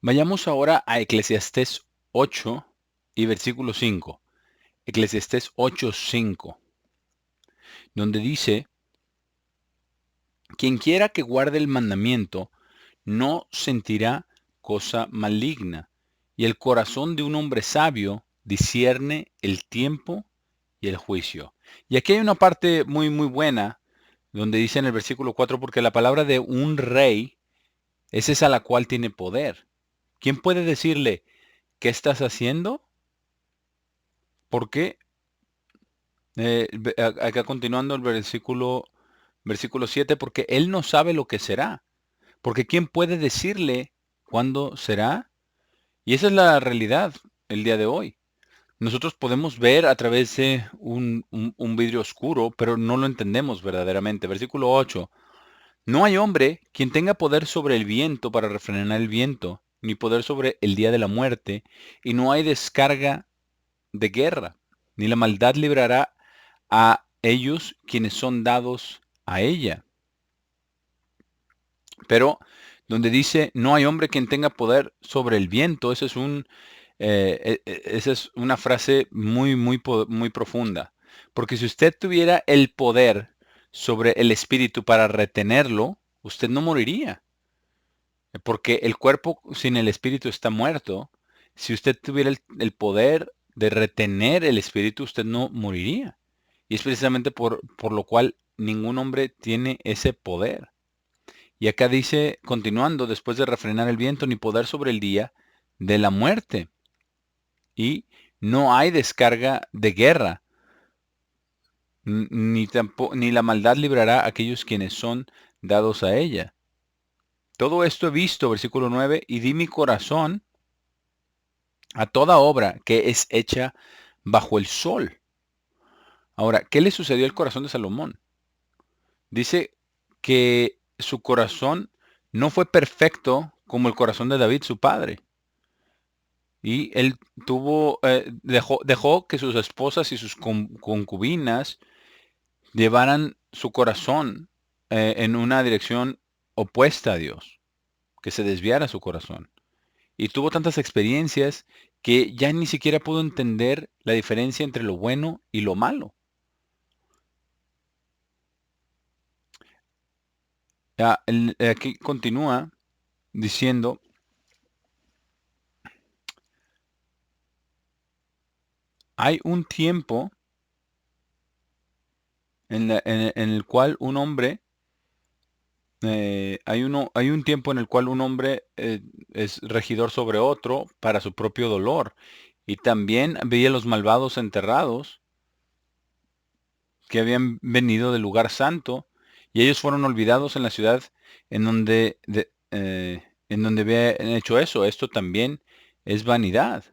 Vayamos ahora a Eclesiastés 8 y versículo 5. Eclesiastés 8:5, donde dice, quien quiera que guarde el mandamiento no sentirá cosa maligna, y el corazón de un hombre sabio discierne el tiempo y el juicio. Y aquí hay una parte muy, muy buena, donde dice en el versículo 4, porque la palabra de un rey es esa la cual tiene poder. ¿Quién puede decirle, qué estás haciendo? ¿Por qué? Acá continuando el versículo 7, porque él no sabe lo que será. Porque ¿quién puede decirle cuándo será? Y esa es la realidad el día de hoy. Nosotros podemos ver a través de un vidrio oscuro, pero no lo entendemos verdaderamente. Versículo 8. No hay hombre quien tenga poder sobre el viento para refrenar el viento, ni poder sobre el día de la muerte, y no hay descarga de guerra, ni la maldad librará a ellos quienes son dados a ella. Pero donde dice, no hay hombre quien tenga poder sobre el viento, esa es una frase muy, muy, muy profunda. Porque si usted tuviera el poder sobre el espíritu para retenerlo, usted no moriría. Porque el cuerpo sin el espíritu está muerto. Si usted tuviera el poder de retener el espíritu, usted no moriría. Y es precisamente por lo cual ningún hombre tiene ese poder. Y acá dice, continuando, después de refrenar el viento, ni poder sobre el día de la muerte. Y no hay descarga de guerra, ni la maldad librará a aquellos quienes son dados a ella. Todo esto he visto, versículo 9, y di mi corazón a toda obra que es hecha bajo el sol. Ahora, ¿qué le sucedió al corazón de Salomón? Dice que su corazón no fue perfecto como el corazón de David, su padre. Y él dejó que sus esposas y sus concubinas llevaran su corazón en una dirección opuesta a Dios, que se desviara su corazón. Y tuvo tantas experiencias que ya ni siquiera pudo entender la diferencia entre lo bueno y lo malo. Aquí continúa diciendo, hay un tiempo en el cual un hombre, hay un tiempo en el cual un hombre es regidor sobre otro para su propio dolor. Y también veía los malvados enterrados que habían venido del lugar santo, y ellos fueron olvidados en la ciudad en donde habían hecho eso. Esto también es vanidad,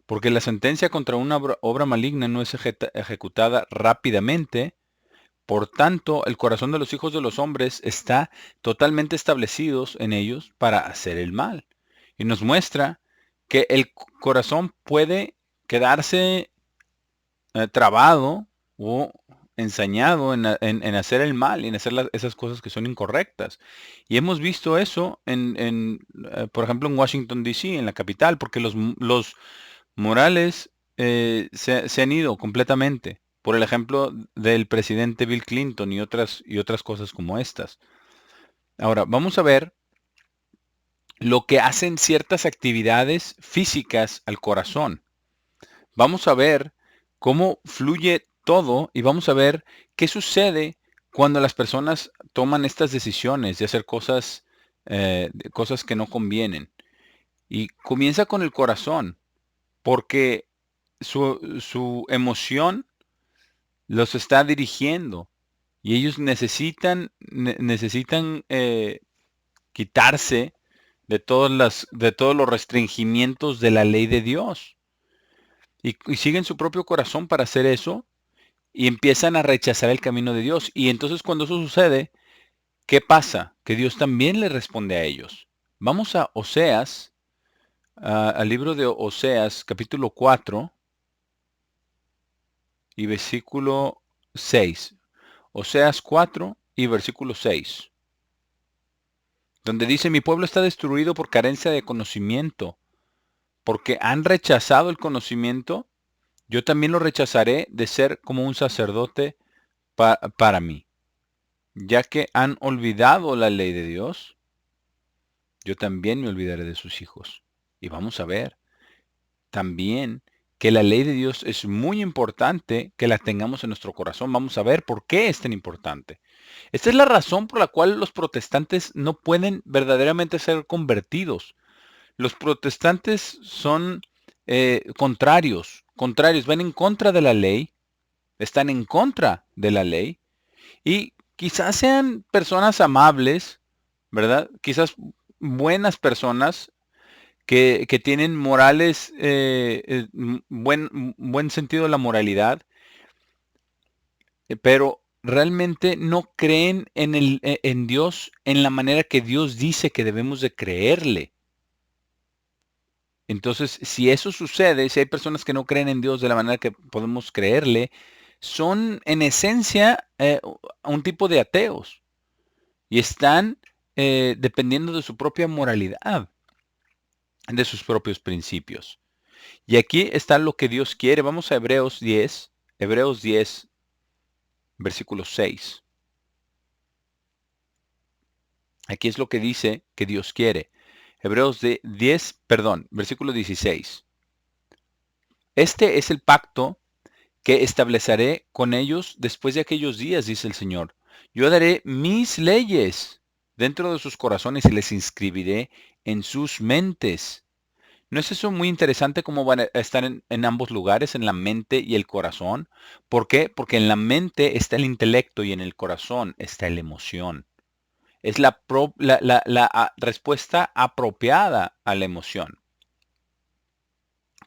porque la sentencia contra una obra maligna no es ejecutada rápidamente. Por tanto, el corazón de los hijos de los hombres está totalmente establecidos en ellos para hacer el mal. Y nos muestra que el corazón puede quedarse trabado o ensañado en hacer el mal y en hacer esas cosas que son incorrectas. Y hemos visto eso por ejemplo, en Washington, D.C., en la capital, porque los morales se han ido completamente. Por el ejemplo del presidente Bill Clinton y otras cosas como estas. Ahora, vamos a ver lo que hacen ciertas actividades físicas al corazón. Vamos a ver cómo fluye todo y vamos a ver qué sucede cuando las personas toman estas decisiones de hacer cosas que no convienen. Y comienza con el corazón, porque su emoción los está dirigiendo y ellos necesitan quitarse de todos los restringimientos de la ley de Dios. Y siguen su propio corazón para hacer eso y empiezan a rechazar el camino de Dios. Y entonces cuando eso sucede, ¿qué pasa? Que Dios también le responde a ellos. Vamos a Oseas, al libro de Oseas, capítulo 4 y versículo 6. Oseas 4 y versículo 6. donde dice, mi pueblo está destruido por carencia de conocimiento, porque han rechazado el conocimiento, yo también lo rechazaré de ser como un sacerdote para mí. Ya que han olvidado la ley de Dios, yo también me olvidaré de sus hijos. Y vamos a ver también que la ley de Dios es muy importante que la tengamos en nuestro corazón. Vamos a ver por qué es tan importante. Esta es la razón por la cual los protestantes no pueden verdaderamente ser convertidos. Los protestantes son contrarios, van en contra de la ley, están en contra de la ley y quizás sean personas amables, ¿verdad? Quizás buenas personas que tienen morales, buen sentido de la moralidad, pero realmente no creen en Dios en la manera que Dios dice que debemos de creerle. Entonces, si eso sucede, si hay personas que no creen en Dios de la manera que podemos creerle, son en esencia un tipo de ateos y están dependiendo de su propia moralidad, de sus propios principios. Y aquí está lo que Dios quiere. Vamos a Hebreos 10, versículo 6. Aquí es lo que dice que Dios quiere. Versículo 16. Este es el pacto que estableceré con ellos después de aquellos días, dice el Señor. Yo daré mis leyes dentro de sus corazones y les inscribiré en sus mentes. ¿No es eso muy interesante cómo van a estar en ambos lugares, en la mente y el corazón? ¿Por qué? Porque en la mente está el intelecto y en el corazón está la emoción. Es la respuesta apropiada a la emoción.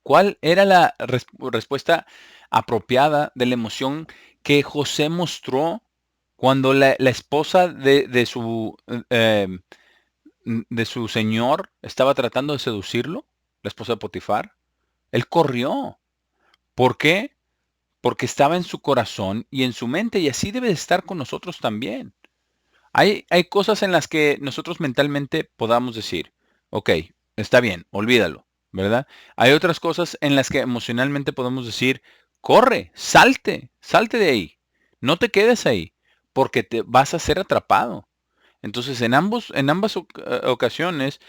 ¿Cuál era la respuesta apropiada de la emoción que José mostró cuando la esposa eh, de su señor estaba tratando de seducirlo? La esposa de Potifar. Él corrió. ¿Por qué? Porque estaba en su corazón y en su mente, y así debe de estar con nosotros también. Hay cosas en las que nosotros mentalmente podamos decir, ok, está bien, olvídalo, ¿verdad? Hay otras cosas en las que emocionalmente podemos decir, corre, salte de ahí, no te quedes ahí, porque te vas a ser atrapado. Entonces, en ambas ocasiones,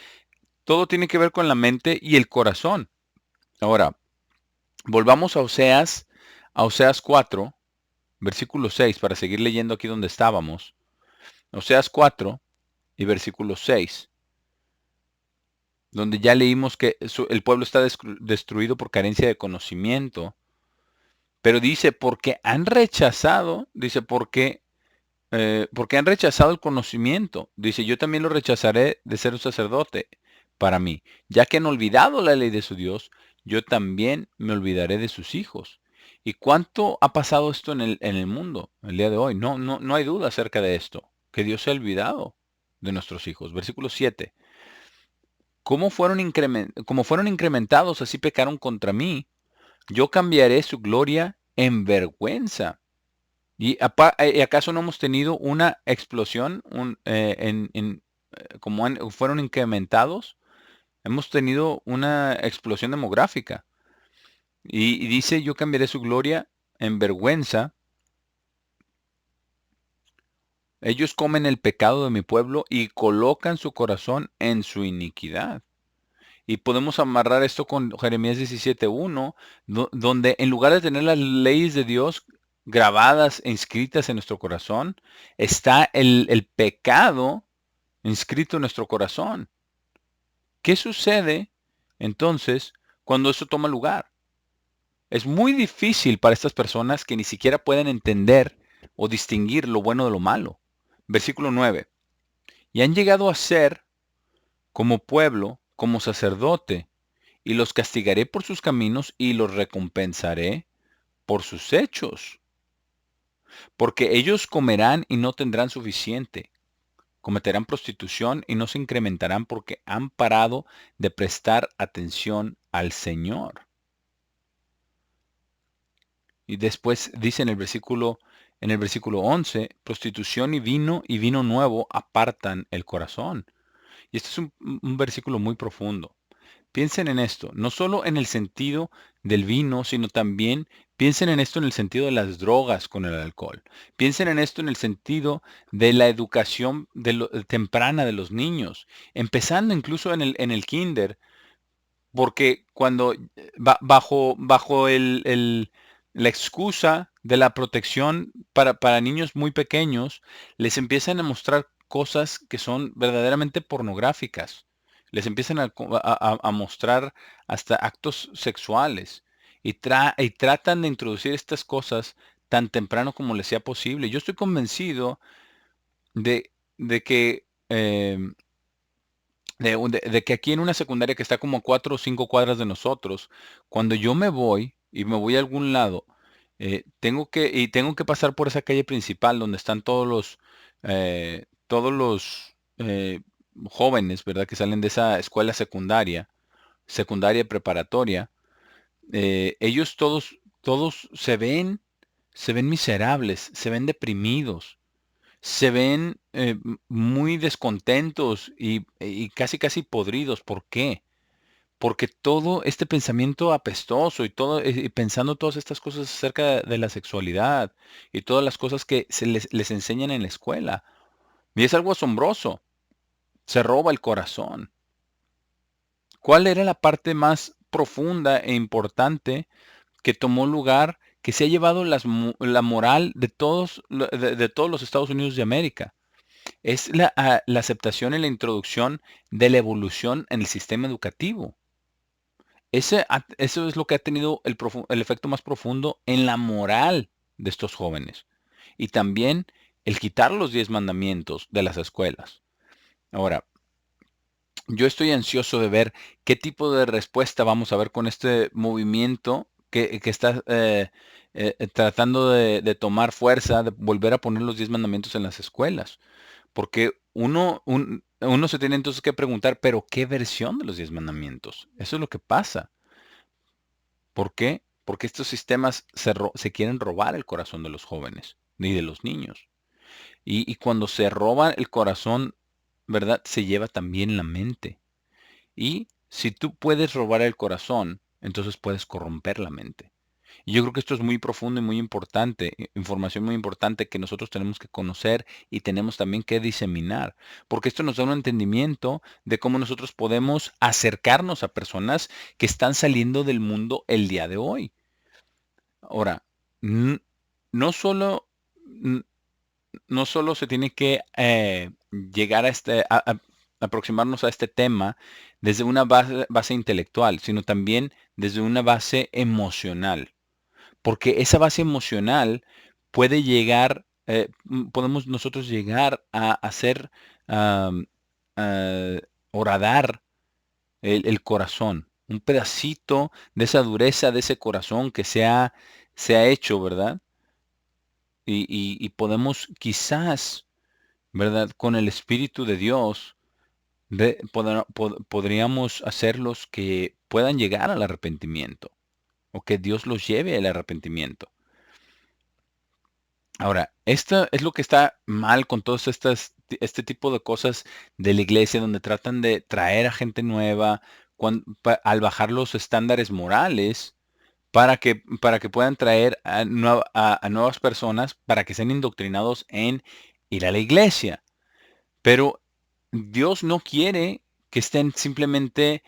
todo tiene que ver con la mente y el corazón. Ahora, volvamos a Oseas 4, versículo 6, para seguir leyendo aquí donde estábamos. Oseas 4 y versículo 6, donde ya leímos que el pueblo está destruido por carencia de conocimiento, pero dice, porque han rechazado el conocimiento. Dice, yo también lo rechazaré de ser un sacerdote para mí, ya que han olvidado la ley de su Dios, yo también me olvidaré de sus hijos. ¿Y cuánto ha pasado esto en el mundo el día de hoy? No hay duda acerca de esto, que Dios se ha olvidado de nuestros hijos. Versículo 7. Como fueron incrementados, así pecaron contra mí. Yo cambiaré su gloria en vergüenza. ¿Y acaso no hemos tenido una explosión como fueron incrementados? Hemos tenido una explosión demográfica. Y dice, yo cambiaré su gloria en vergüenza. Ellos comen el pecado de mi pueblo y colocan su corazón en su iniquidad. Y podemos amarrar esto con Jeremías 17:1, donde en lugar de tener las leyes de Dios grabadas e inscritas en nuestro corazón, está el pecado inscrito en nuestro corazón. ¿Qué sucede entonces cuando eso toma lugar? Es muy difícil para estas personas que ni siquiera pueden entender o distinguir lo bueno de lo malo. Versículo 9. Y han llegado a ser como pueblo, como sacerdote, y los castigaré por sus caminos y los recompensaré por sus hechos. Porque ellos comerán y no tendrán suficiente, cometerán prostitución y no se incrementarán porque han parado de prestar atención al Señor. Y después dice en el versículo 11, prostitución y vino nuevo apartan el corazón. Y este es un versículo muy profundo. Piensen en esto, no solo en el sentido del vino, sino también piensen en esto en el sentido de las drogas con el alcohol. Piensen en esto en el sentido de la educación temprana de los niños, empezando incluso en el kinder, porque cuando bajo la excusa de la protección para niños muy pequeños, les empiezan a mostrar cosas que son verdaderamente pornográficas. Les empiezan a mostrar hasta actos sexuales y tratan de introducir estas cosas tan temprano como les sea posible. Yo estoy convencido de que de que aquí en una secundaria que está como a 4 o 5 cuadras de nosotros, cuando yo me voy y me voy a algún lado, tengo que pasar por esa calle principal donde están todos los jóvenes, ¿verdad? Que salen de esa escuela secundaria preparatoria. Ellos todos se ven miserables, se ven deprimidos, se ven muy descontentos y casi casi podridos. ¿Por qué? Porque todo este pensamiento apestoso y pensando todas estas cosas acerca de la sexualidad y todas las cosas que les enseñan en la escuela. Y es algo asombroso. Se roba el corazón. ¿Cuál era la parte más profunda e importante que tomó lugar, que se ha llevado la moral de todos los Estados Unidos de América? Es la aceptación y la introducción de la evolución en el sistema educativo. Eso es lo que ha tenido el efecto más profundo en la moral de estos jóvenes. Y también el quitar los 10 mandamientos de las escuelas. Ahora, yo estoy ansioso de ver qué tipo de respuesta vamos a ver con este movimiento que está tratando de tomar fuerza, de volver a poner los 10 mandamientos en las escuelas. Porque uno se tiene entonces que preguntar, pero ¿qué versión de los 10 mandamientos? Eso es lo que pasa. ¿Por qué? Porque estos sistemas se quieren robar el corazón de los jóvenes y de los niños. Y cuando se roba el corazón, ¿verdad? Se lleva también la mente. Y si tú puedes robar el corazón, entonces puedes corromper la mente. Y yo creo que esto es muy profundo y muy importante, información muy importante que nosotros tenemos que conocer y tenemos también que diseminar, porque esto nos da un entendimiento de cómo nosotros podemos acercarnos a personas que están saliendo del mundo el día de hoy. Ahora, n- no solo, n- no solo se tiene que llegar aproximarnos a este tema desde una base intelectual, sino también desde una base emocional. Porque esa base emocional puede llegar, podemos nosotros llegar a hacer am, ah, horadar el corazón, un pedacito de esa dureza de ese corazón que se ha hecho, ¿verdad? Y podemos quizás, ¿verdad? Con el Espíritu de Dios, podríamos hacerlos que puedan llegar al arrepentimiento o que Dios los lleve al arrepentimiento. Ahora, esto es lo que está mal con todas este tipo de cosas de la iglesia, donde tratan de traer a gente nueva al bajar los estándares morales para que puedan traer a nuevas personas para que sean indoctrinados en ir a la iglesia. Pero Dios no quiere que estén simplemente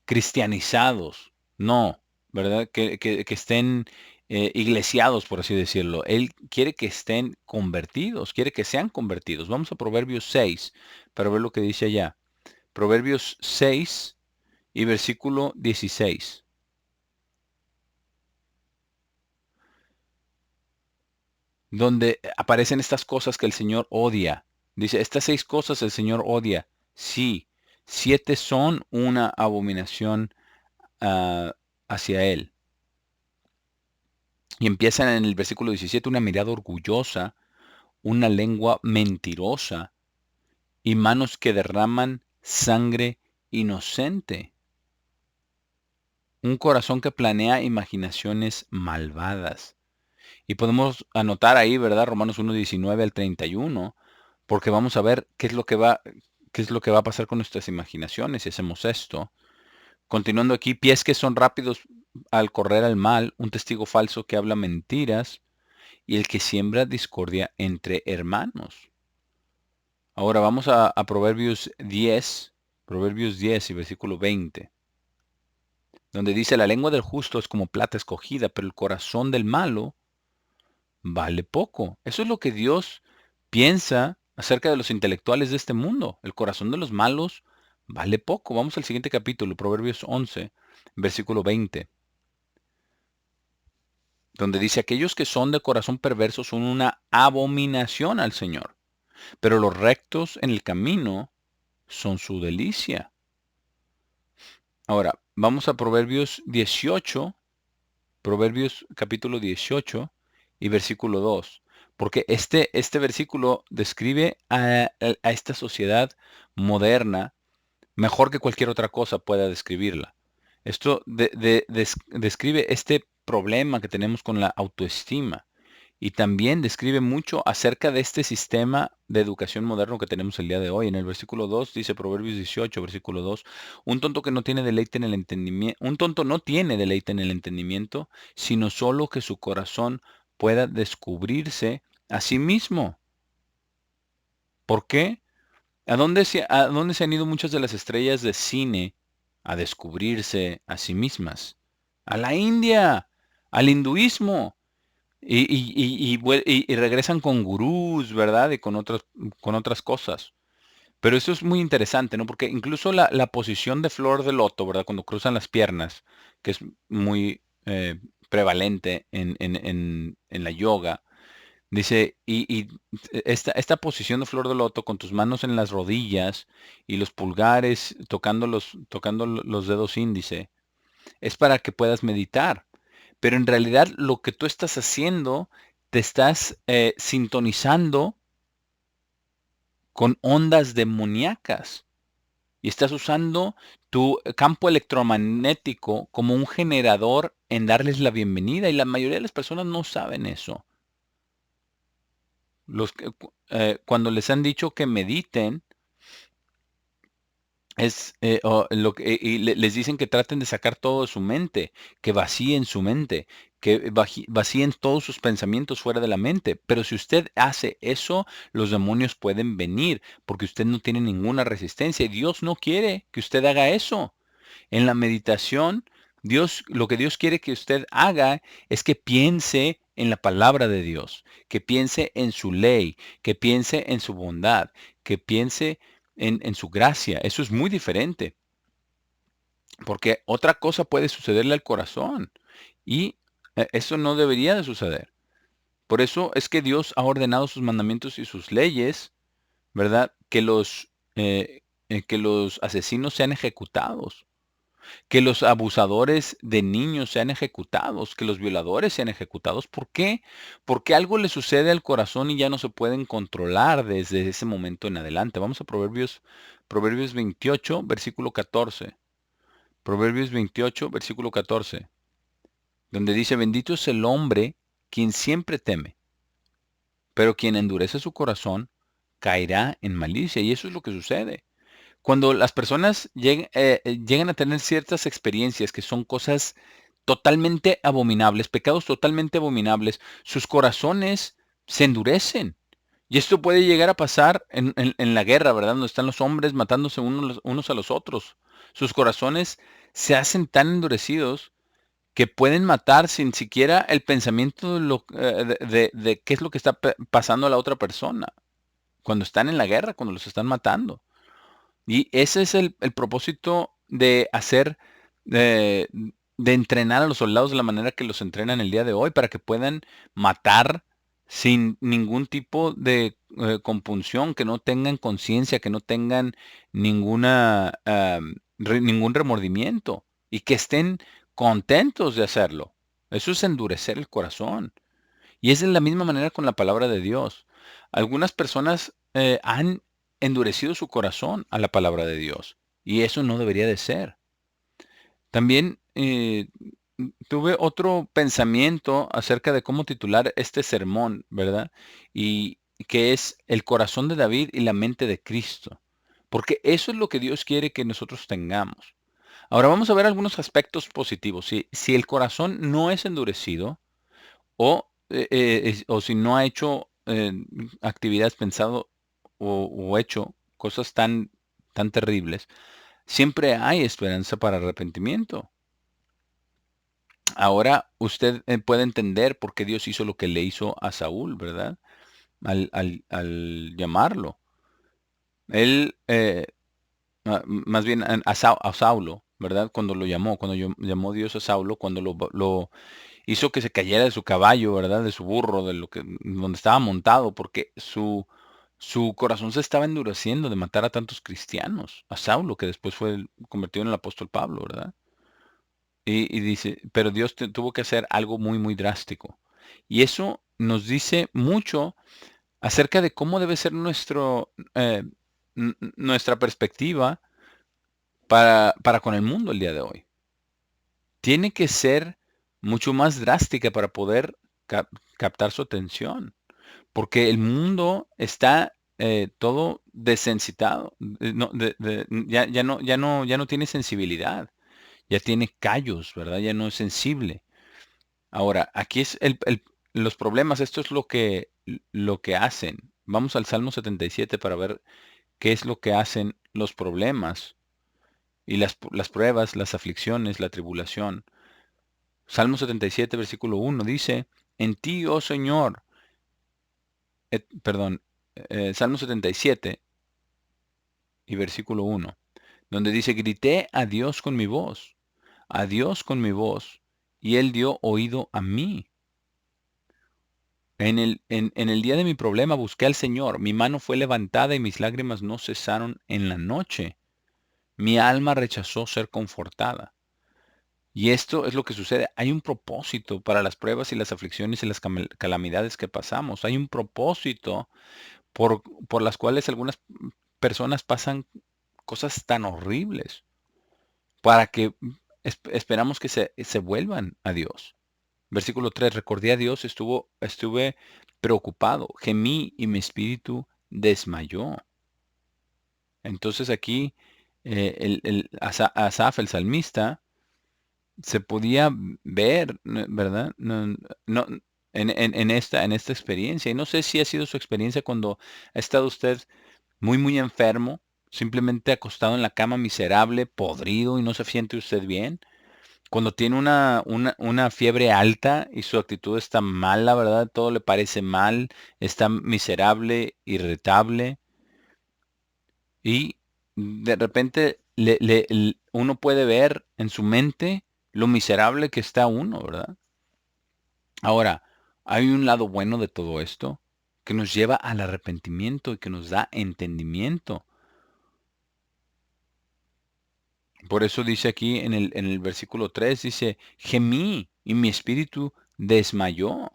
cristianizados, no, ¿verdad? Que estén iglesiados, por así decirlo. Él quiere que estén convertidos, quiere que sean convertidos. Vamos a Proverbios 6 para ver lo que dice allá. Proverbios 6 y versículo 16, donde aparecen estas cosas que el Señor odia. Dice, estas 6 cosas el Señor odia. Sí, 7 son una abominación hacia Él. Y empiezan en el versículo 17, una mirada orgullosa, una lengua mentirosa y manos que derraman sangre inocente. Un corazón que planea imaginaciones malvadas. Y podemos anotar ahí, ¿verdad? Romanos 1:19 al 31, porque vamos a ver qué qué es lo que va a pasar con nuestras imaginaciones si hacemos esto. Continuando aquí, pies que son rápidos al correr al mal, un testigo falso que habla mentiras y el que siembra discordia entre hermanos. Ahora vamos a Proverbios 10 y versículo 20, donde dice, la lengua del justo es como plata escogida, pero el corazón del malo vale poco. Eso es lo que Dios piensa acerca de los intelectuales de este mundo. El corazón de los malos vale poco. Vamos al siguiente capítulo, Proverbios 11, versículo 20, donde dice, aquellos que son de corazón perverso son una abominación al Señor, pero los rectos en el camino son su delicia. Ahora, vamos a Proverbios 18, Proverbios capítulo 18 y versículo 2, porque este versículo describe a esta sociedad moderna mejor que cualquier otra cosa pueda describirla. Esto describe este problema que tenemos con la autoestima y también describe mucho acerca de este sistema de educación moderno que tenemos el día de hoy. En el versículo 2 dice Proverbios 18, versículo 2, un tonto que no tiene deleite en el entendimiento, un tonto no tiene deleite en el entendimiento, sino solo que su corazón pueda descubrirse a sí mismo. ¿Por qué? ¿A dónde se han ido muchas de las estrellas de cine a descubrirse a sí mismas? A la India, al hinduismo. Y regresan con gurús, ¿verdad? Y con otras cosas. Pero eso es muy interesante, ¿no? Porque incluso la posición de flor de loto, ¿verdad? Cuando cruzan las piernas, que es muy prevalente en la yoga, dice, y esta posición de flor de loto con tus manos en las rodillas y los pulgares tocando los dedos índice, es para que puedas meditar. Pero en realidad lo que tú estás haciendo, te estás sintonizando con ondas demoníacas y estás usando tu campo electromagnético como un generador en darles la bienvenida y la mayoría de las personas no saben eso. Cuando les han dicho que mediten, les dicen que traten de sacar todo de su mente, que vacíen su mente, que vacíen todos sus pensamientos fuera de la mente. Pero si usted hace eso, los demonios pueden venir porque usted no tiene ninguna resistencia y Dios no quiere que usted haga eso. En la meditación, lo que Dios quiere que usted haga es que piense en la palabra de Dios, que piense en su ley, que piense en su bondad, que piense en su gracia. Eso es muy diferente, porque otra cosa puede sucederle al corazón y eso no debería de suceder. Por eso es que Dios ha ordenado sus mandamientos y sus leyes, ¿verdad? Que los asesinos sean ejecutados, que los abusadores de niños sean ejecutados, que los violadores sean ejecutados. ¿Por qué? Porque algo le sucede al corazón y ya no se pueden controlar desde ese momento en adelante. Vamos a Proverbios 28, versículo 14. Proverbios 28, versículo 14, donde dice, bendito es el hombre quien siempre teme, pero quien endurece su corazón caerá en malicia. Y eso es lo que sucede. Cuando las personas llegan a tener ciertas experiencias que son cosas totalmente abominables, pecados totalmente abominables, sus corazones se endurecen. Y esto puede llegar a pasar en la guerra, ¿verdad? Donde están los hombres matándose unos a los otros. Sus corazones se hacen tan endurecidos que pueden matar sin siquiera el pensamiento de qué es lo que está pasando a la otra persona. Cuando están en la guerra, cuando los están matando. Y ese es el propósito de hacer, de, de entrenar a los soldados de la manera que los entrenan el día de hoy, para que puedan matar sin ningún tipo de compunción, que no tengan conciencia, que no tengan ningún remordimiento y que estén contentos de hacerlo. Eso es endurecer el corazón. Y es de la misma manera con la palabra de Dios. Algunas personas han endurecido su corazón a la palabra de Dios. Y eso no debería de ser. También tuve otro pensamiento acerca de cómo titular este sermón, ¿verdad? Y que es el corazón de David y la mente de Cristo. porque eso es lo que Dios quiere que nosotros tengamos. Ahora vamos a ver algunos aspectos positivos. Si el corazón no es endurecido o si no ha hecho actividades pensado o hecho cosas tan terribles, siempre hay esperanza para arrepentimiento. Ahora usted puede entender por qué Dios hizo lo que le hizo a Saúl, ¿verdad? Al llamarlo. Él, más bien a Saulo, ¿verdad? Cuando lo llamó, llamó Dios a Saulo, cuando lo hizo que se cayera de su caballo, ¿verdad? De su burro, donde estaba montado, porque su corazón se estaba endureciendo de matar a tantos cristianos, a Saulo, que después fue convertido en el apóstol Pablo, ¿verdad? Y dice, pero Dios tuvo que hacer algo muy, muy drástico. Y eso nos dice mucho acerca de cómo debe ser nuestra perspectiva para con el mundo el día de hoy. Tiene que ser mucho más drástica para poder cap- captar su atención, porque el mundo está todo desensitado, ya no tiene sensibilidad, ya tiene callos, ¿verdad? Ya no es sensible. Ahora, aquí es los problemas, esto es lo que hacen. Vamos al Salmo 77 para ver qué es lo que hacen los problemas y las pruebas, las aflicciones, la tribulación. Salmo 77, versículo 1 dice, en ti, oh Señor, perdón, Salmo 77 y versículo 1, donde dice, grité a Dios con mi voz, y Él dio oído a mí. En el día de mi problema busqué al Señor, mi mano fue levantada y mis lágrimas no cesaron en la noche. Mi alma rechazó ser confortada. Y esto es lo que sucede. Hay un propósito para las pruebas y las aflicciones y las calamidades que pasamos. Hay un propósito por las cuales algunas personas pasan cosas tan horribles para que esperamos que se vuelvan a Dios. Versículo 3, recordé a Dios, estuve preocupado, gemí y mi espíritu desmayó. Entonces aquí Asaf, el salmista, se podía ver, ¿verdad? No, en esta experiencia. Y no sé si ha sido su experiencia cuando ha estado usted muy, muy enfermo, simplemente acostado en la cama miserable, podrido y no se siente usted bien. Cuando tiene una fiebre alta y su actitud está mala, ¿verdad? Todo le parece mal, está miserable, irritable y de repente uno puede ver en su mente lo miserable que está uno, ¿verdad? Ahora, hay un lado bueno de todo esto que nos lleva al arrepentimiento y que nos da entendimiento. Por eso dice aquí en el versículo 3 dice, gemí y mi espíritu desmayó.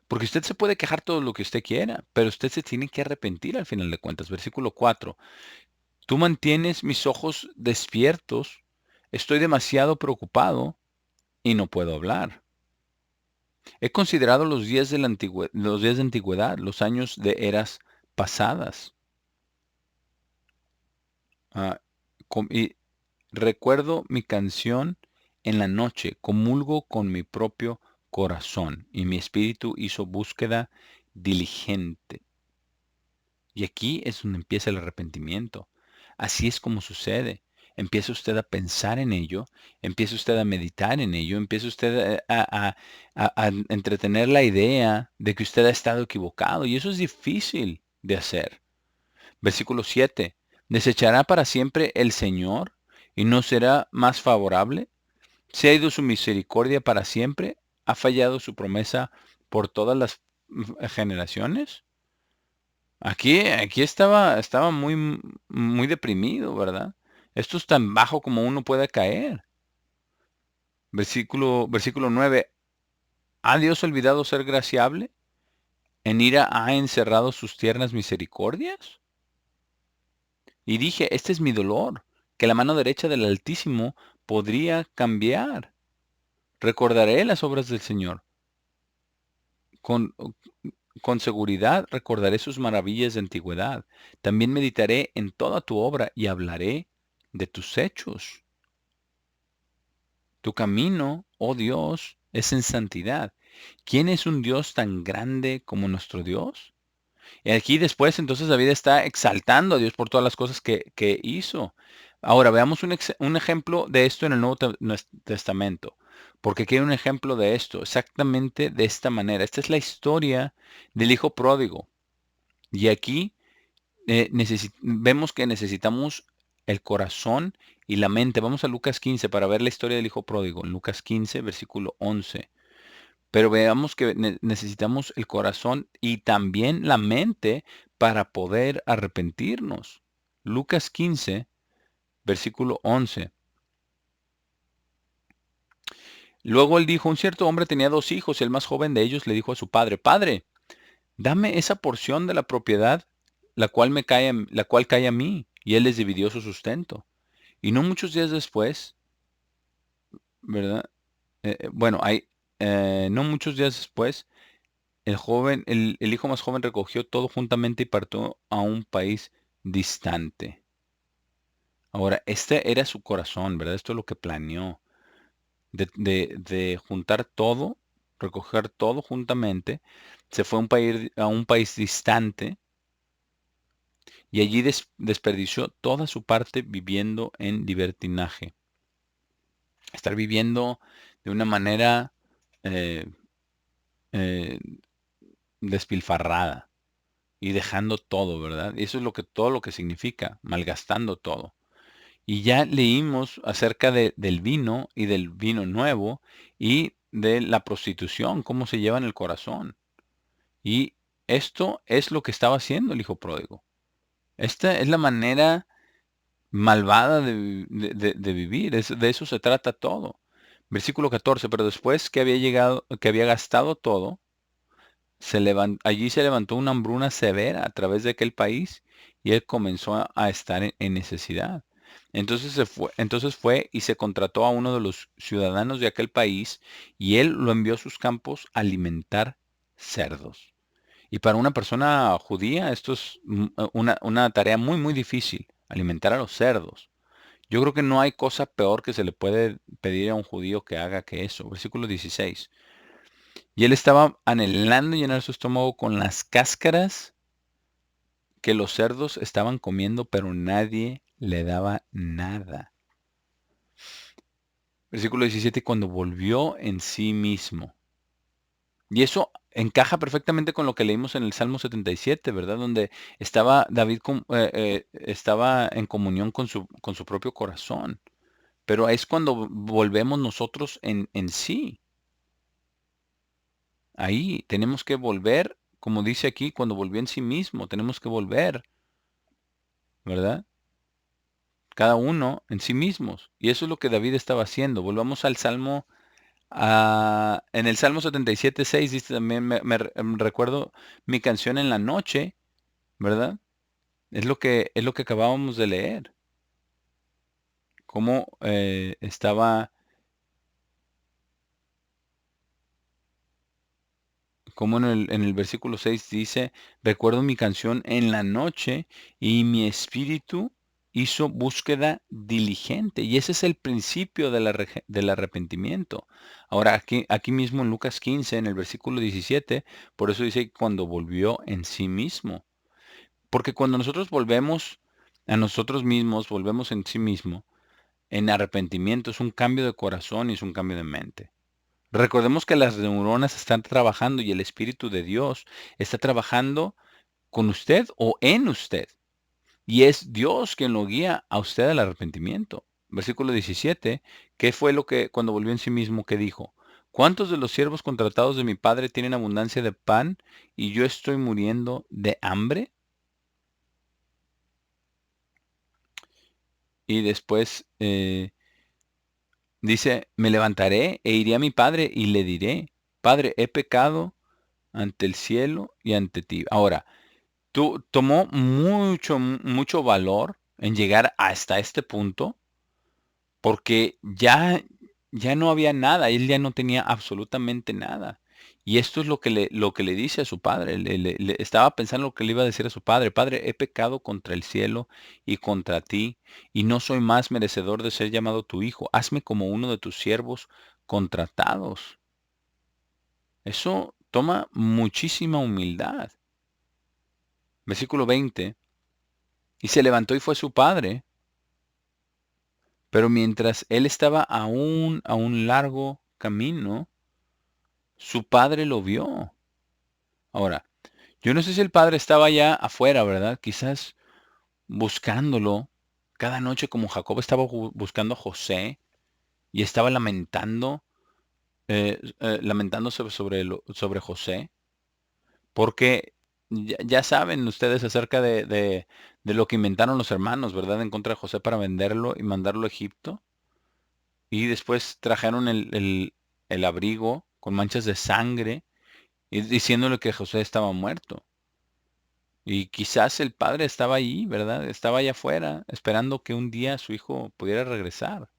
Porque usted se puede quejar todo lo que usted quiera, pero usted se tiene que arrepentir al final de cuentas. Versículo 4. Tú mantienes mis ojos despiertos, estoy demasiado preocupado y no puedo hablar. He considerado los días de antigüedad, los años de eras pasadas. Ah, y recuerdo mi canción en la noche, comulgo con mi propio corazón y mi espíritu hizo búsqueda diligente. Y aquí es donde empieza el arrepentimiento. Así es como sucede. Empieza usted a pensar en ello, empieza usted a meditar en ello, empieza usted a entretener la idea de que usted ha estado equivocado. Y eso es difícil de hacer. Versículo 7. ¿Desechará para siempre el Señor y no será más favorable? ¿Se ha ido su misericordia para siempre? ¿Ha fallado su promesa por todas las generaciones? Aquí estaba muy, muy deprimido, ¿verdad? Esto es tan bajo como uno puede caer. Versículo 9. ¿Ha Dios olvidado ser graciable? ¿En ira ha encerrado sus tiernas misericordias? Y dije, este es mi dolor, que la mano derecha del Altísimo podría cambiar. Recordaré las obras del Señor. Con, con seguridad recordaré sus maravillas de antigüedad. También meditaré en toda tu obra y hablaré de tus hechos. Tu camino, oh Dios, es en santidad. ¿Quién es un Dios tan grande como nuestro Dios? Y aquí después entonces David está exaltando a Dios por todas las cosas que hizo. Ahora veamos un ejemplo de esto en el Nuevo Testamento, porque aquí hay un ejemplo de esto, exactamente de esta manera. Esta es la historia del hijo pródigo. Y aquí vemos que necesitamos el corazón y la mente. Vamos a Lucas 15 para ver la historia del hijo pródigo. En Lucas 15, versículo 11. Pero veamos que necesitamos el corazón y también la mente para poder arrepentirnos. Lucas 15, versículo 11. Luego él dijo, un cierto hombre tenía dos hijos y el más joven de ellos le dijo a su padre, Padre, dame esa porción de la propiedad, la cual cae a mí. Y él les dividió su sustento. Y no muchos días después, ¿verdad? Bueno, no muchos días después, el hijo más joven recogió todo juntamente y partió a un país distante. Ahora, este era su corazón, ¿verdad? Esto es lo que planeó, de juntar todo, recoger todo juntamente. Se fue a un país distante y allí desperdició toda su parte viviendo en libertinaje. Estar viviendo de una manera eh, eh, despilfarrada y dejando todo, ¿verdad? Y eso es todo lo que significa, malgastando todo. Y ya leímos acerca del vino y del vino nuevo y de la prostitución, cómo se lleva en el corazón. Y esto es lo que estaba haciendo el hijo pródigo. Esta es la manera malvada de vivir. De eso se trata todo. Versículo 14, pero después que había gastado todo, allí se levantó una hambruna severa a través de aquel país y él comenzó a estar en necesidad. Entonces fue y se contrató a uno de los ciudadanos de aquel país y él lo envió a sus campos a alimentar cerdos. Y para una persona judía esto es una tarea muy, muy difícil, alimentar a los cerdos. Yo creo que no hay cosa peor que se le puede pedir a un judío que haga que eso. Versículo 16. Y él estaba anhelando llenar su estómago con las cáscaras que los cerdos estaban comiendo, pero nadie le daba nada. Versículo 17, cuando volvió en sí mismo. Y eso encaja perfectamente con lo que leímos en el Salmo 77, ¿verdad? Donde estaba David estaba en comunión con su propio corazón. Pero es cuando volvemos nosotros en sí. Ahí tenemos que volver, como dice aquí, cuando volvió en sí mismo, tenemos que volver, ¿verdad? Cada uno en sí mismos. Y eso es lo que David estaba haciendo. Volvamos al Salmo, en el Salmo 77:6 dice también, recuerdo mi canción en la noche, ¿verdad? Es lo que acabábamos de leer. Cómo estaba, como en el versículo 6 dice, recuerdo mi canción en la noche y mi espíritu hizo búsqueda diligente. Y ese es el principio del arrepentimiento. Ahora, aquí mismo en Lucas 15, en el versículo 17, por eso dice cuando volvió en sí mismo. Porque cuando nosotros volvemos a nosotros mismos, volvemos en sí mismo, en arrepentimiento es un cambio de corazón y es un cambio de mente. Recordemos que las neuronas están trabajando y el Espíritu de Dios está trabajando con usted o en usted. Y es Dios quien lo guía a usted al arrepentimiento. Versículo 17, ¿qué fue lo que cuando volvió en sí mismo que dijo? ¿Cuántos de los siervos contratados de mi padre tienen abundancia de pan y yo estoy muriendo de hambre? Y después dice, me levantaré e iré a mi padre y le diré, Padre, he pecado ante el cielo y ante ti. Ahora, tomó mucho valor en llegar hasta este punto porque ya no había nada, él ya no tenía absolutamente nada. Y esto es lo que le dice a su padre. Estaba pensando lo que le iba a decir a su padre. Padre, he pecado contra el cielo y contra ti, y no soy más merecedor de ser llamado tu hijo. Hazme como uno de tus siervos contratados. Eso toma muchísima humildad. Versículo 20. Y se levantó y fue su padre. Pero mientras él estaba aún a un largo camino, su padre lo vio. Ahora, yo no sé si el padre estaba ya afuera, ¿verdad? Quizás buscándolo cada noche como Jacob estaba buscando a José y estaba lamentándose sobre José, porque ya saben ustedes acerca de lo que inventaron los hermanos, ¿verdad? En contra de José para venderlo y mandarlo a Egipto. Y después trajeron el abrigo con manchas de sangre y diciéndole que José estaba muerto. Y quizás el padre estaba ahí, ¿verdad? Estaba allá afuera, esperando que un día su hijo pudiera regresar.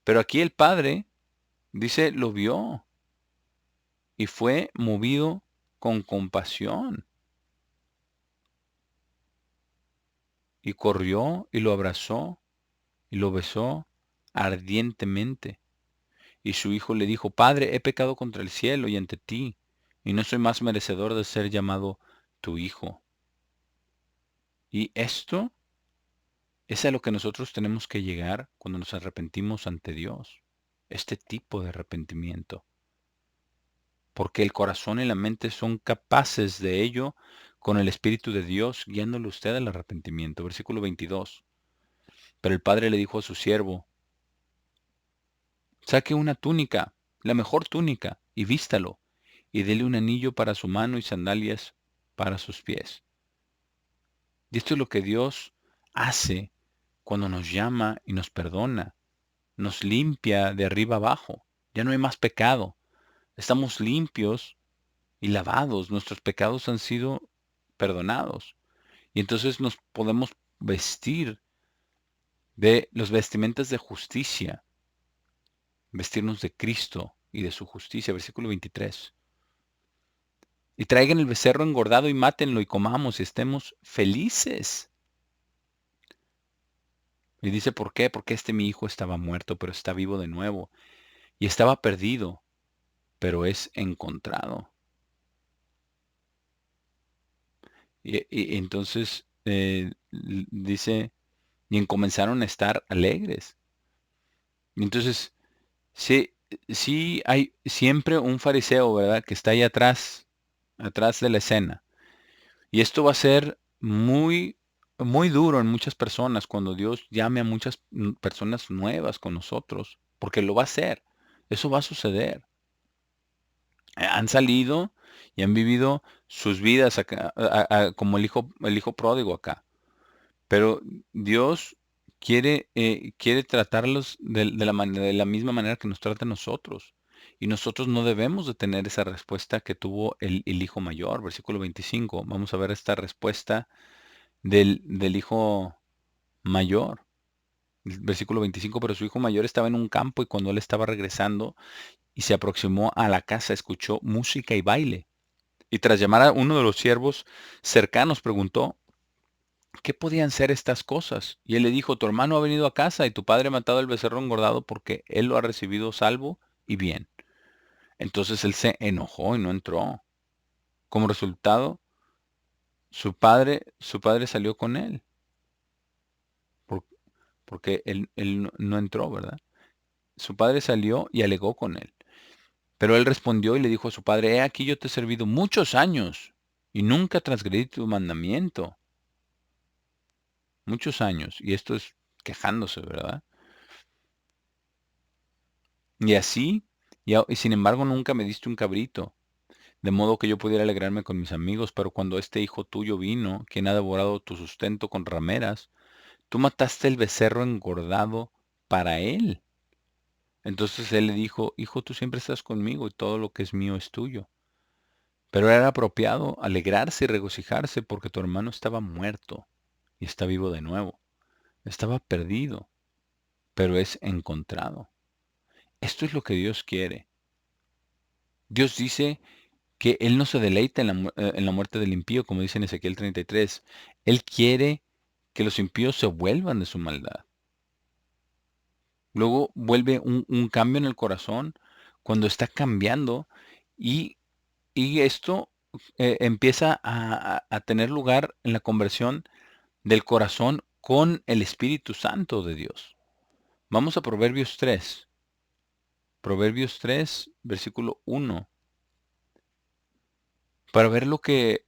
Pero aquí el padre, dice, lo vio y fue movido con compasión. Y corrió y lo abrazó y lo besó ardientemente. Y su hijo le dijo, Padre, he pecado contra el cielo y ante ti, y no soy más merecedor de ser llamado tu hijo. Y esto es a lo que nosotros tenemos que llegar cuando nos arrepentimos ante Dios. Este tipo de arrepentimiento. Porque el corazón y la mente son capaces de ello con el Espíritu de Dios guiándole usted al arrepentimiento. Versículo 22. Pero el padre le dijo a su siervo, saque una túnica, la mejor túnica, y vístalo, y dele un anillo para su mano y sandalias para sus pies. Y esto es lo que Dios hace cuando nos llama y nos perdona, nos limpia de arriba abajo. Ya no hay más pecado. Estamos limpios y lavados. Nuestros pecados han sido perdonados. Y entonces nos podemos vestir de los vestimentas de justicia, vestirnos de Cristo y de su justicia. Versículo 23. Y traigan el becerro engordado y mátenlo y comamos y estemos felices. Y dice, ¿por qué? Porque mi hijo estaba muerto, pero está vivo de nuevo. Y estaba perdido, pero es encontrado. Y entonces dice, y comenzaron a estar alegres. Y entonces, sí, sí hay siempre un fariseo, ¿verdad? Que está ahí atrás de la escena. Y esto va a ser muy, muy duro en muchas personas cuando Dios llame a muchas personas nuevas con nosotros, porque lo va a hacer. Eso va a suceder. Han salido y han vivido sus vidas acá, como el hijo pródigo acá. Pero Dios quiere tratarlos de la misma manera que nos trata a nosotros. Y nosotros no debemos de tener esa respuesta que tuvo el hijo mayor, versículo 25. Vamos a ver esta respuesta del hijo mayor. Versículo 25, pero su hijo mayor estaba en un campo y cuando él estaba regresando y se aproximó a la casa, escuchó música y baile. Y tras llamar a uno de los siervos cercanos, preguntó, ¿qué podían ser estas cosas? Y él le dijo, tu hermano ha venido a casa y tu padre ha matado el becerro engordado porque él lo ha recibido salvo y bien. Entonces él se enojó y no entró. Como resultado, su padre salió con él, por- porque él no entró, ¿verdad? Su padre salió y alegó con él. Pero él respondió y le dijo a su padre, he aquí yo te he servido muchos años y nunca transgredí tu mandamiento. Muchos años. Y esto es quejándose, ¿verdad? Y así, y sin embargo nunca me diste un cabrito, de modo que yo pudiera alegrarme con mis amigos, pero cuando este hijo tuyo vino, quien ha devorado tu sustento con rameras, tú mataste el becerro engordado para él. Entonces él le dijo, hijo, tú siempre estás conmigo y todo lo que es mío es tuyo. Pero era apropiado alegrarse y regocijarse porque tu hermano estaba muerto y está vivo de nuevo. Estaba perdido, pero es encontrado. Esto es lo que Dios quiere. Dios dice que Él no se deleita en la muerte del impío, como dice en Ezequiel 33. Él quiere que los impíos se vuelvan de su maldad. Luego vuelve un cambio en el corazón cuando está cambiando y, y esto empieza a tener lugar en la conversión del corazón con el Espíritu Santo de Dios. Vamos a Proverbios 3. Proverbios 3, versículo 1, para ver lo que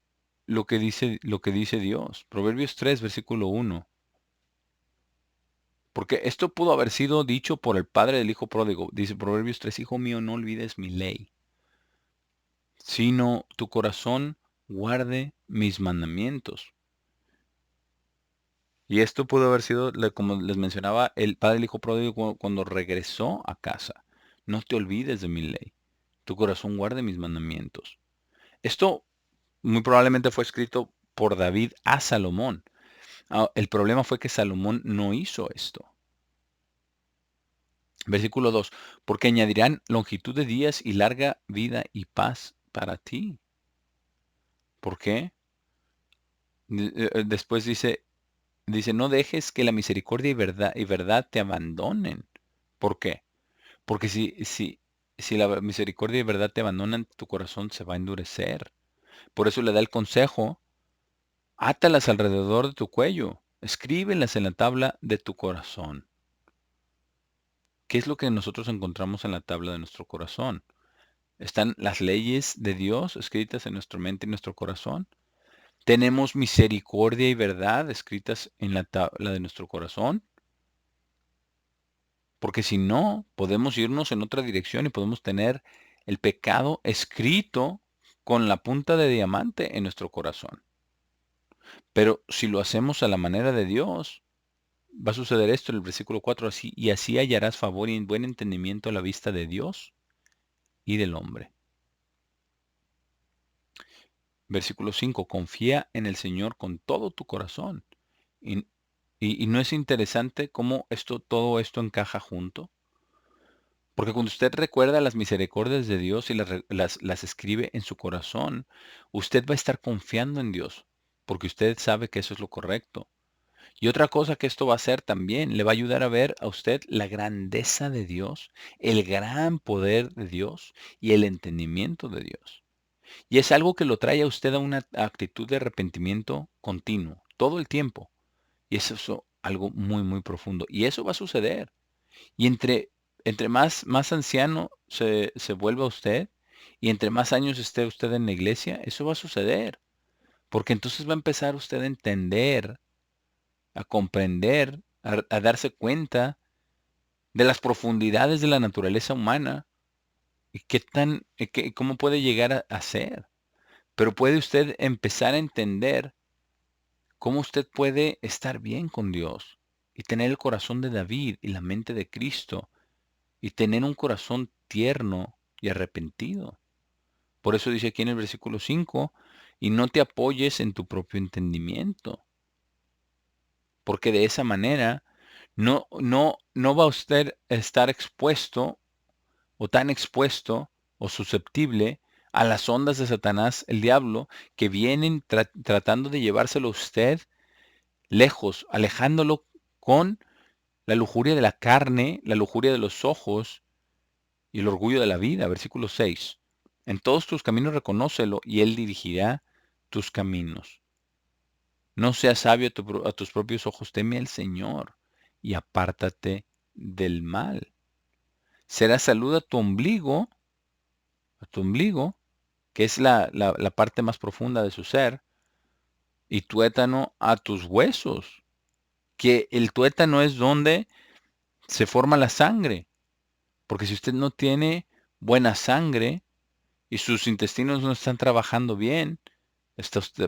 dice Dios. Proverbios 3, versículo 1. Porque esto pudo haber sido dicho por el padre del hijo pródigo. Dice Proverbios 3, hijo mío, no olvides mi ley, sino tu corazón guarde mis mandamientos. Y esto pudo haber sido, como les mencionaba, el padre del hijo pródigo cuando regresó a casa. No te olvides de mi ley. Tu corazón guarde mis mandamientos. Esto muy probablemente fue escrito por David a Salomón. El problema fue que Salomón no hizo esto. Versículo 2. Porque añadirán longitud de días y larga vida y paz para ti. ¿Por qué? Después dice, no dejes que la misericordia y verdad te abandonen. ¿Por qué? Porque si la misericordia y verdad te abandonan, tu corazón se va a endurecer. Por eso le da el consejo, átalas alrededor de tu cuello, escríbelas en la tabla de tu corazón. ¿Qué es lo que nosotros encontramos en la tabla de nuestro corazón? ¿Están las leyes de Dios escritas en nuestra mente y nuestro corazón? ¿Tenemos misericordia y verdad escritas en la tabla de nuestro corazón? Porque si no, podemos irnos en otra dirección y podemos tener el pecado escrito con la punta de diamante en nuestro corazón. Pero si lo hacemos a la manera de Dios, va a suceder esto en el versículo 4, y así hallarás favor y buen entendimiento a la vista de Dios y del hombre. Versículo 5, confía en el Señor con todo tu corazón. Y, y no es interesante cómo todo esto encaja junto. Porque cuando usted recuerda las misericordias de Dios y las escribe en su corazón, usted va a estar confiando en Dios, porque usted sabe que eso es lo correcto. Y otra cosa que esto va a hacer también, le va a ayudar a ver a usted la grandeza de Dios, el gran poder de Dios y el entendimiento de Dios. Y es algo que lo trae a usted a una actitud de arrepentimiento continuo, todo el tiempo. Y eso es algo muy, muy profundo. Y eso va a suceder. Y entre más anciano se vuelva usted, y entre más años esté usted en la iglesia, eso va a suceder. Porque entonces va a empezar usted a entender, a comprender, a darse cuenta de las profundidades de la naturaleza humana y cómo puede llegar a ser. Pero puede usted empezar a entender cómo usted puede estar bien con Dios y tener el corazón de David y la mente de Cristo y tener un corazón tierno y arrepentido. Por eso dice aquí en el versículo 5, y no te apoyes en tu propio entendimiento, porque de esa manera no va usted a estar expuesto o tan expuesto o susceptible a las ondas de Satanás, el diablo, que vienen tratando de llevárselo a usted lejos, alejándolo con la lujuria de la carne, la lujuria de los ojos y el orgullo de la vida. Versículo 6. En todos tus caminos reconócelo y él dirigirá tus caminos. No seas sabio a tus propios ojos, teme al Señor y apártate del mal. Será salud a tu ombligo, que es la parte más profunda de su ser, y tuétano a tus huesos, que el tuétano es donde se forma la sangre, porque si usted no tiene buena sangre y sus intestinos no están trabajando bien,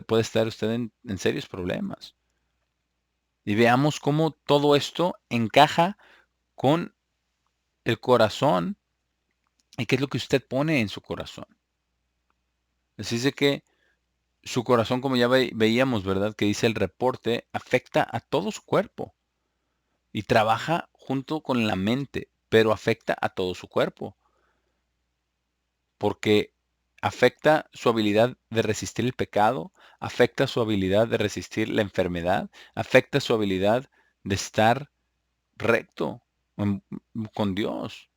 puede estar usted en serios problemas. Y veamos cómo todo esto encaja con el corazón y qué es lo que usted pone en su corazón. Así dice que su corazón, como ya veíamos, ¿verdad? Que dice el reporte, afecta a todo su cuerpo y trabaja junto con la mente, pero afecta a todo su cuerpo. porque afecta su habilidad de resistir el pecado, afecta su habilidad de resistir la enfermedad, afecta su habilidad de estar recto con Dios,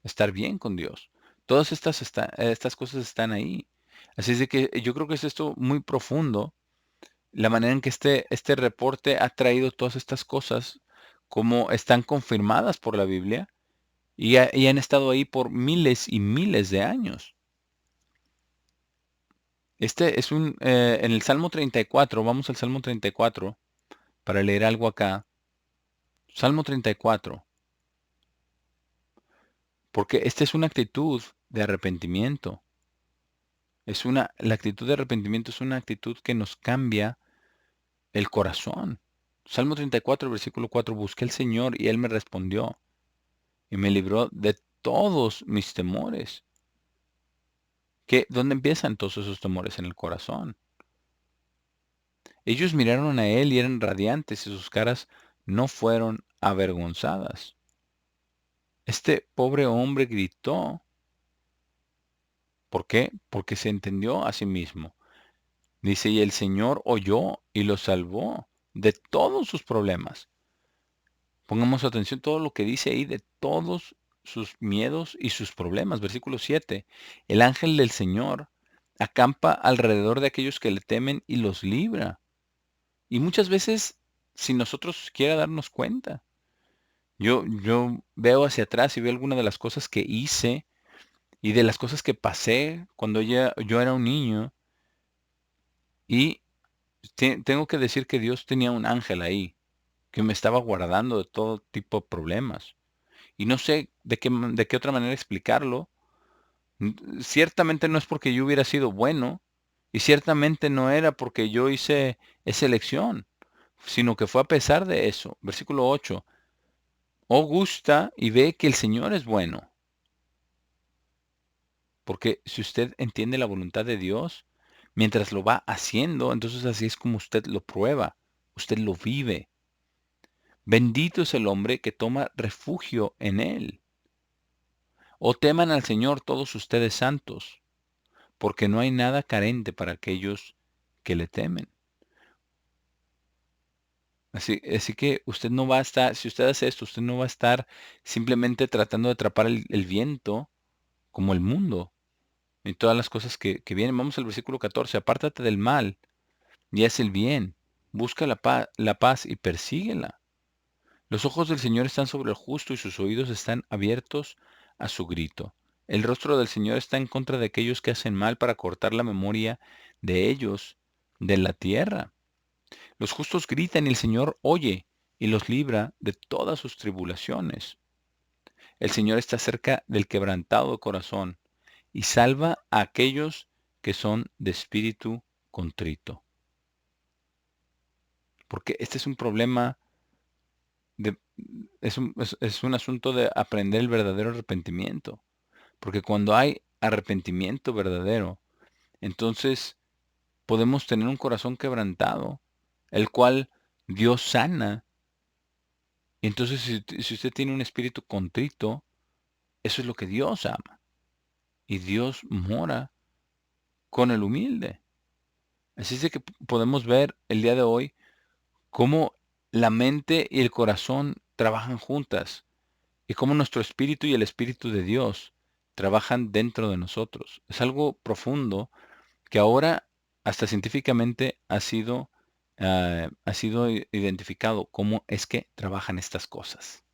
estar bien con Dios. Todas estas cosas están ahí. Así es de que yo creo que es esto muy profundo, la manera en que este reporte ha traído todas estas cosas, como están confirmadas por la Biblia y han estado ahí por miles y miles de años. Este es en el Salmo 34, vamos al Salmo 34 para leer algo acá. Salmo 34, porque esta es una actitud de arrepentimiento. La actitud de arrepentimiento es una actitud que nos cambia el corazón. Salmo 34, versículo 4, busqué al Señor y Él me respondió y me libró de todos mis temores. ¿Dónde empiezan todos esos temores? En el corazón. Ellos miraron a Él y eran radiantes y sus caras no fueron avergonzadas. Este pobre hombre gritó. ¿Por qué? Porque se entendió a sí mismo. Dice, y el Señor oyó y lo salvó de todos sus problemas. Pongamos atención a todo lo que dice ahí de todos sus miedos y sus problemas. Versículo 7. El ángel del Señor acampa alrededor de aquellos que le temen y los libra. Y muchas veces, sin nosotros quiera darnos cuenta. Yo veo hacia atrás y veo algunas de las cosas que hice y de las cosas que pasé cuando yo era un niño. Y tengo que decir que Dios tenía un ángel ahí que me estaba guardando de todo tipo de problemas. Y no sé de qué otra manera explicarlo. Ciertamente no es porque yo hubiera sido bueno y ciertamente no era porque yo hice esa elección, sino que fue a pesar de eso. Versículo 8. Oh, gusta y ve que el Señor es bueno. Porque si usted entiende la voluntad de Dios, mientras lo va haciendo, entonces así es como usted lo prueba, usted lo vive. Bendito es el hombre que toma refugio en él. O teman al Señor todos ustedes santos, porque no hay nada carente para aquellos que le temen. Así que usted no va a estar, si usted hace esto, usted no va a estar simplemente tratando de atrapar el viento como el mundo y todas las cosas que vienen. Vamos al versículo 14. Apártate del mal y haz el bien. Busca la paz y persíguela. Los ojos del Señor están sobre el justo y sus oídos están abiertos a su grito. El rostro del Señor está en contra de aquellos que hacen mal para cortar la memoria de ellos de la tierra. Los justos gritan y el Señor oye y los libra de todas sus tribulaciones. El Señor está cerca del quebrantado de corazón y salva a aquellos que son de espíritu contrito. Porque este es un problema, de, es un asunto de aprender el verdadero arrepentimiento. Porque cuando hay arrepentimiento verdadero, entonces podemos tener un corazón quebrantado, el cual Dios sana. Y entonces si usted tiene un espíritu contrito, eso es lo que Dios ama. Y Dios mora con el humilde. Así es de que podemos ver el día de hoy cómo la mente y el corazón trabajan juntas y cómo nuestro espíritu y el espíritu de Dios trabajan dentro de nosotros. Es algo profundo que ahora hasta científicamente ha sido identificado cómo es que trabajan estas cosas.